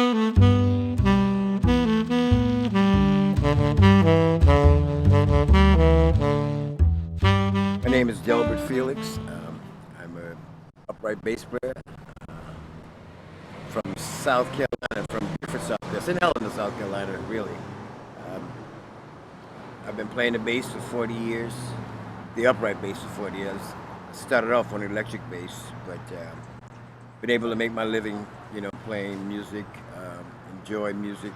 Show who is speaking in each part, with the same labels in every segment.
Speaker 1: My name is DELBERT FELIX. I'm an upright bass player from South Carolina, from Beaufort, South Carolina, St. Helena, South Carolina, really. Um, I've been playing the bass for 40 years, the upright bass for 40 years. I started off on electric bass, but been able to make my living, playing music, enjoy music.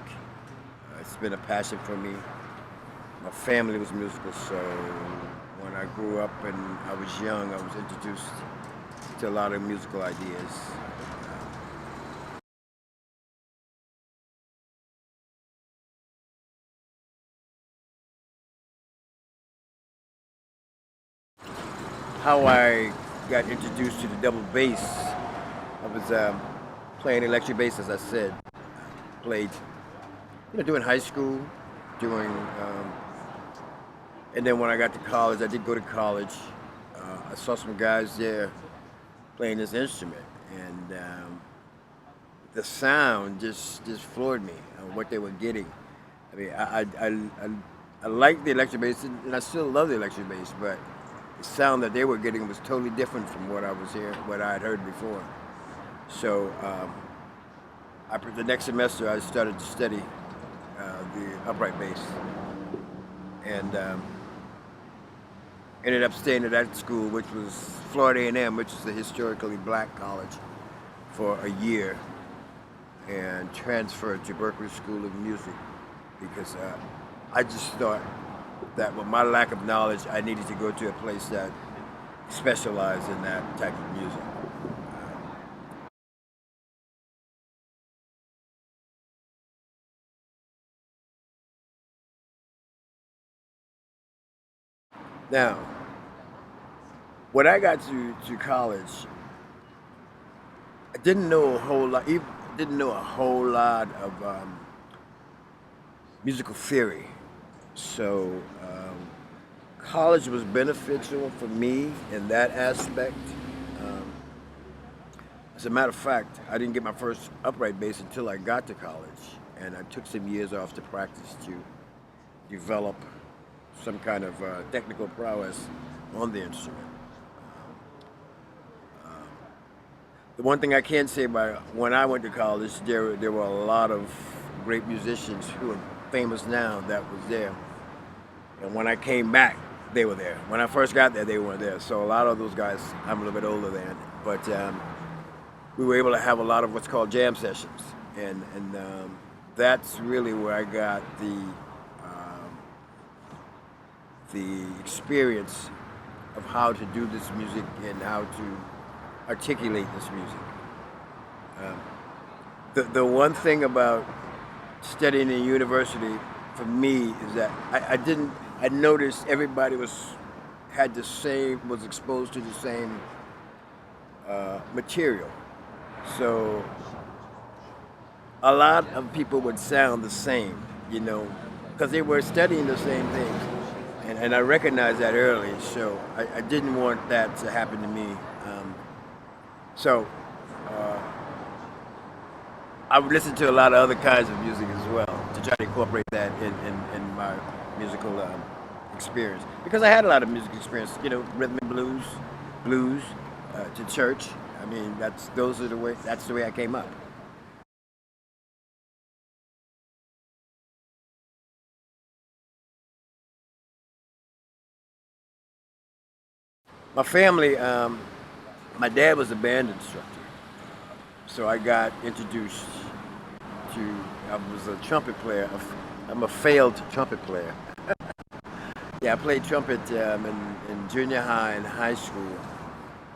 Speaker 1: It's been a passion for me. My family was musical, so when I grew up and I was young, I was introduced to a lot of musical ideas. How I got introduced to the double bass, I was playing electric bass, as I said. Played, during high school, during, and then when I got to college, I did go to college. I saw some guys there playing this instrument, and the sound just floored me. What they were getting. I mean, I like the electric bass, and I still love the electric bass, but the sound that they were getting was totally different from what I had heard before. So the next semester, I started to study the upright bass, and ended up staying at that school, which was Florida A&M, which is a historically black college, for a year, and transferred to Berklee School of Music because I just thought that with my lack of knowledge, I needed to go to a place that specialized in that type of music. Now, when I got to college, I didn't know a whole lot. Didn't know a whole lot of musical theory. So college was beneficial for me in that aspect. Um, as a matter of fact, I didn't get my first upright bass until I got to college, and I took some years off to practice to develop some kind of technical prowess on the instrument. The one thing I can say about when I went to college, there were a lot of great musicians who are famous now that was there. And when I came back, they were there. When I first got there, they weren't there. So a lot of those guys, I'm a little bit older than, but we were able to have a lot of what's called jam sessions, and that's really where I got the experience of how to do this music and how to articulate this music. The one thing about studying in university for me is that I noticed everybody was exposed to the same material. So a lot of people would sound the same, because they were studying the same things. And I recognized that early, so I didn't want that to happen to me. So I would listen to a lot of other kinds of music as well to try to incorporate that in my musical experience. Because I had a lot of music experience, rhythm and blues, to church. I mean, that's the way I came up. My family, my dad was a band instructor, so I got introduced to. I was a trumpet player. I'm a failed trumpet player. Yeah, I played trumpet in junior high and high school,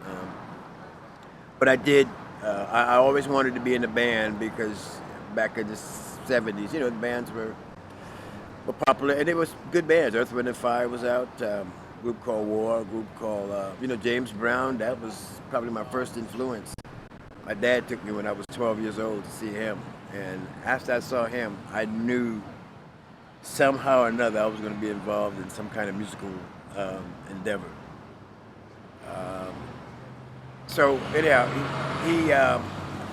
Speaker 1: um, but I did. I always wanted to be in a band because back in the '70s, the bands were popular, and it was good bands. Earth, Wind and Fire was out. Group called War, a group called, James Brown. That was probably my first influence. My dad took me when I was 12 years old to see him. And after I saw him, I knew somehow or another I was going to be involved in some kind of musical endeavor. So anyhow,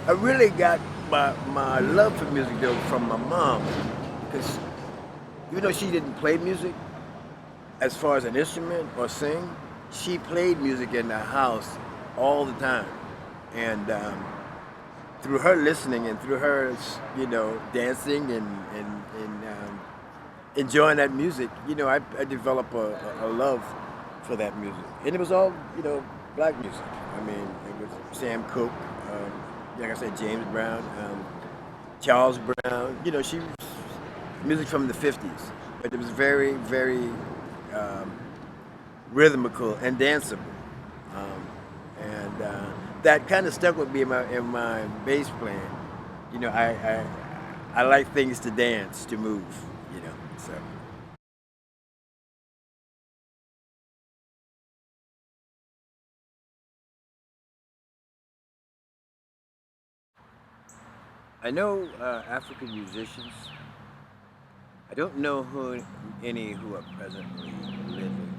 Speaker 1: I really got my love for music though from my mom, because even though she didn't play music as far as an instrument or sing, she played music in the house all the time, and through her listening and through her, dancing and enjoying that music, I developed a love for that music, and it was all black music. I mean, it was Sam Cooke, like I said, James Brown, Charles Brown. She was music from the '50s, but it was very, very rhythmical and danceable, and that kind of stuck with me in my bass playing. I like things to dance, to move. So. I know African musicians. I don't know any who are presently living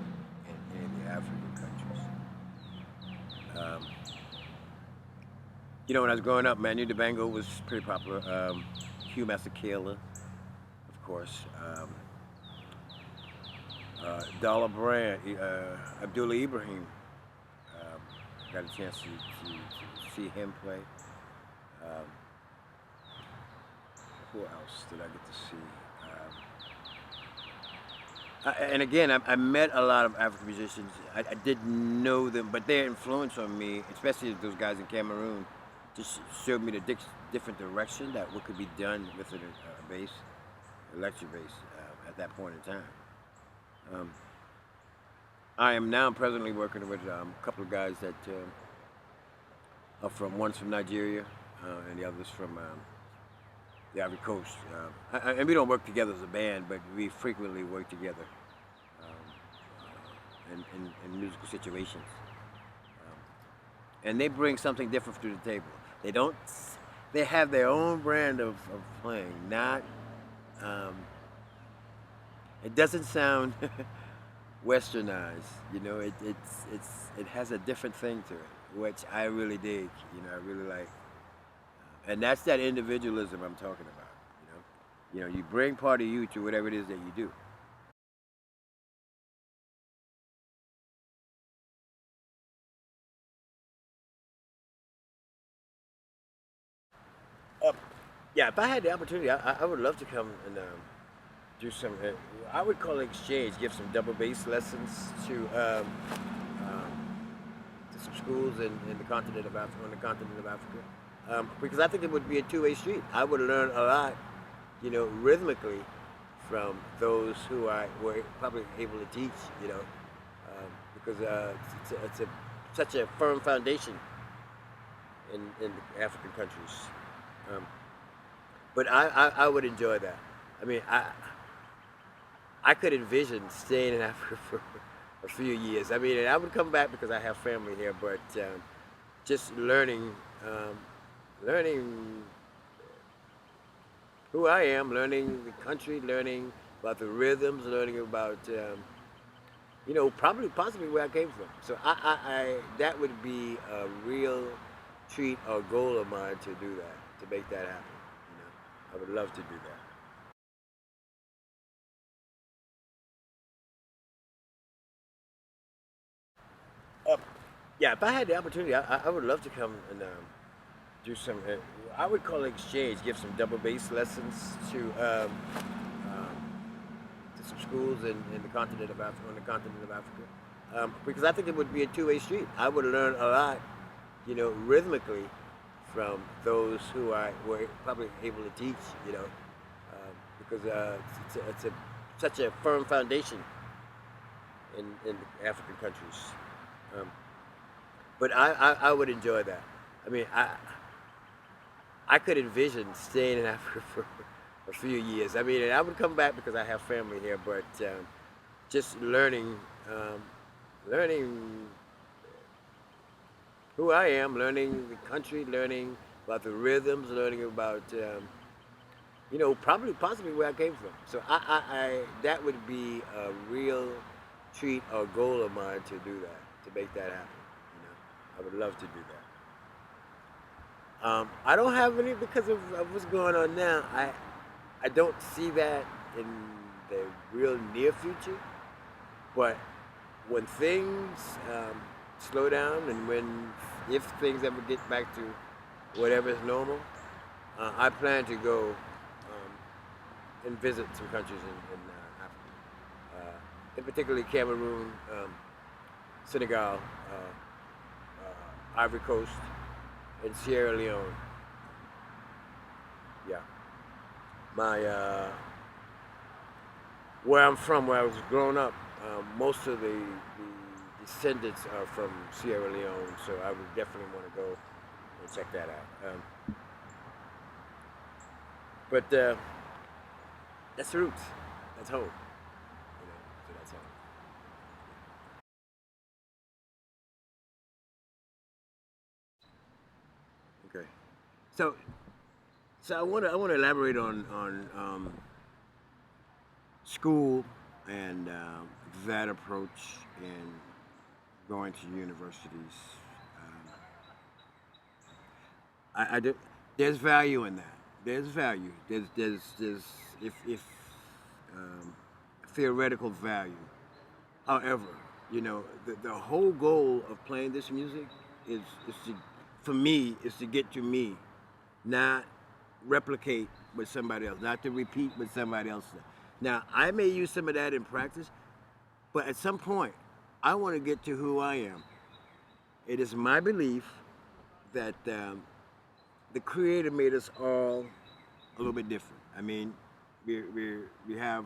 Speaker 1: in any of the African countries. Um, when I was growing up, Manu Dibango was pretty popular. Hugh Masekela, of course. Dollar Brand, Abdullah Ibrahim. Got a chance to see him play. Um, who else did I get to see? And again, I met a lot of African musicians. I didn't know them, but their influence on me, especially those guys in Cameroon, just showed me the different direction that what could be done with a bass, electric bass, at that point in time. I am now presently working with a couple of guys that are one's from Nigeria, and the other's from the Ivory Coast. And we don't work together as a band, but we frequently work together in musical situations. And they bring something different to the table. They have their own brand of playing. It doesn't sound westernized, it has a different thing to it, which I really dig, I really like. And that's that individualism I'm talking about, you bring part of you to whatever it is that you do. Yeah, if I had the opportunity, I would love to come and do some, I would call it exchange, give some double bass lessons to some schools in the continent of Africa, because I think it would be a two-way street. I would learn a lot, rhythmically from those who I were probably able to teach, because it's such a firm foundation in the African countries. But I would enjoy that. I mean, I could envision staying in Africa for a few years. I mean, and I would come back because I have family here, but just learning who I am, learning the country, learning about the rhythms, learning about, possibly where I came from. So I that would be a real treat or goal of mine to do that, to make that happen. I would love to do that. Yeah, if I had the opportunity, I would love to come and do some, I would call it exchange, give some double bass lessons to some schools in the continent of Africa, because I think it would be a two-way street. I would learn a lot, rhythmically from those who I were probably able to teach, because such a firm foundation in the African countries. But I would enjoy that. I mean, I could envision staying in Africa for a few years. I mean, and I would come back because I have family here, but just learning who I am, learning the country, learning about the rhythms, learning about, possibly where I came from. So I that would be a real treat or goal of mine to do that, to make that happen. I would love to do that. I don't have any because of what's going on now. I don't see that in the real near future. But when things slow down and if things ever get back to whatever is normal, I plan to go and visit some countries in Africa, in particularly Cameroon, Senegal, Ivory Coast, and Sierra Leone. Yeah, my where I'm from, where I was growing up, most of the descendants are from Sierra Leone, so I would definitely want to go and check that out. But that's the roots. That's home. So that's home. Okay. So I want to elaborate on school and that approach in going to universities. I do. There's value in that. There's value. There's if theoretical value. However, the whole goal of playing this music is to, for me, is to get to me, not replicate with somebody else, not to repeat with somebody else. Now, I may use some of that in practice, but at some point, I want to get to who I am. It is my belief that the Creator made us all a little bit different. I mean, we have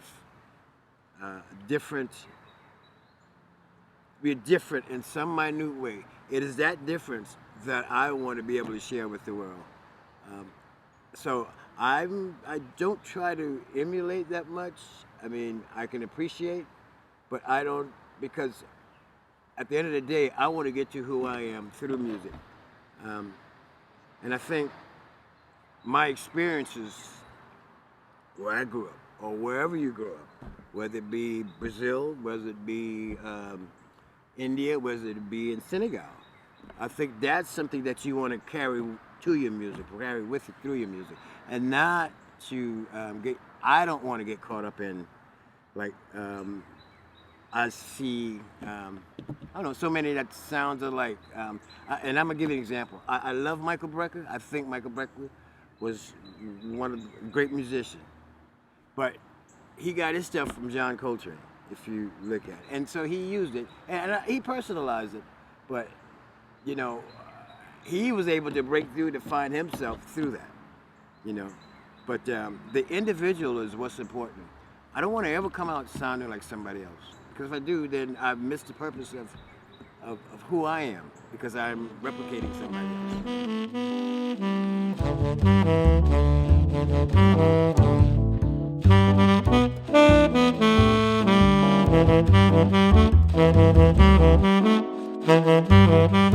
Speaker 1: different. We're different in some minute way. It is that difference that I want to be able to share with the world. So I don't try to emulate that much. I mean, I can appreciate, but I don't, because at the end of the day, I want to get to who I am through music. And I think my experiences where I grew up, or wherever you grew up, whether it be Brazil, whether it be India, whether it be in Senegal, I think that's something that you want to carry to your music, carry with you through your music, and not to I don't want to get caught up in, like, I see, I don't know, so many that sounds alike. And I'm gonna give you an example. I love Michael Brecker. I think Michael Brecker was one of the great musicians, but he got his stuff from John Coltrane, if you look at it. And so he used it, and he personalized it, but, he was able to break through to find himself through that, But the individual is what's important. I don't want to ever come out sounding like somebody else, because if I do, then I've missed the purpose of who I am, because I'm replicating somebody else.